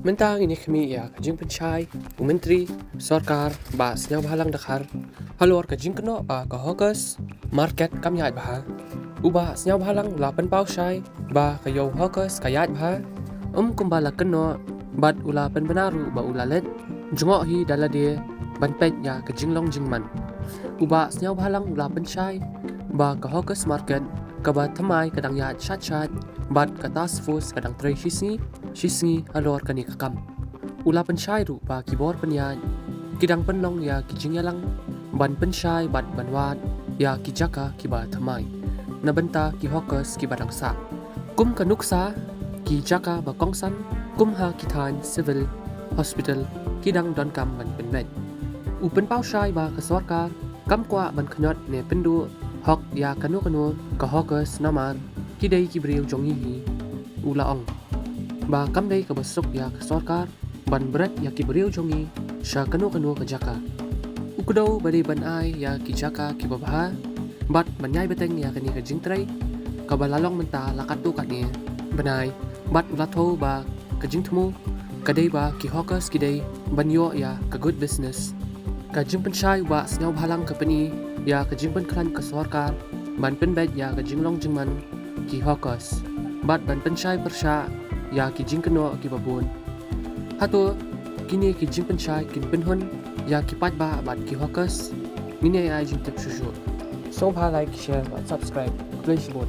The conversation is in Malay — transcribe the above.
Mentang ini khmih ya ke jingpynshai, Myntri Sorkar Bah Sniawbhalang Dhar, halor ke jingkynnoh ke hokus, market kam Ïaid Bha, Bah Sniawbhalang pynshai, bah ke yo hokus ke Ïaid Bha, kumbala Kynnoh, bat ula benaru ba ula Leit Jngoh hi Lade, pet ya ke jinglong jingman, Bah Sniawbhalang pynshai, bah ke hokus market, kaba thymmai kadang Ïaid shat, bat ke task force kadang tray shisngi halor kani kakam. Ula pynshai ru ba Khubor bniah, kidang penong ya kijingyalang, ban pynshai bat banwat ya jaka kiba thymmai. Nabenta ki hokus ki badang sa. Kum kanuksa ki jaka ba kongsan, kum ha kitan civil hospital kidang don kam ban penbet. Pynshai ba ke Sorkar, kam kwa ban knyot ne pynduh hok ya kano ke hokus namar kidai ki briew jong hi ula ong. Ba kam dai ke besok ya ke Sorkar, ban bret ya ki briew jongi sha kano ke jaka. Ukudau badai bniah ya ki jaka kiba bha, bat banyai beteng ya kani ke jingtrai, kaba lalong menta lakatu kane bniah, bat ulatho ba ke jingthmu, kadai ba ki hokus kidai banyo ya ke good business. Ka jingpynshai Bah Sniawbhalang company ya ke jingpyn ke Sorkar, ban penbet ya ke jinglong jingman ki hokus, bat ban pynshai persha ya ki jingkynnoh ki babun. Hato kini ki jingpynshai kin penhun ya ki ba bat ki hokus, mine ai jingtep shushu. So like, share, and subscribe. Please support.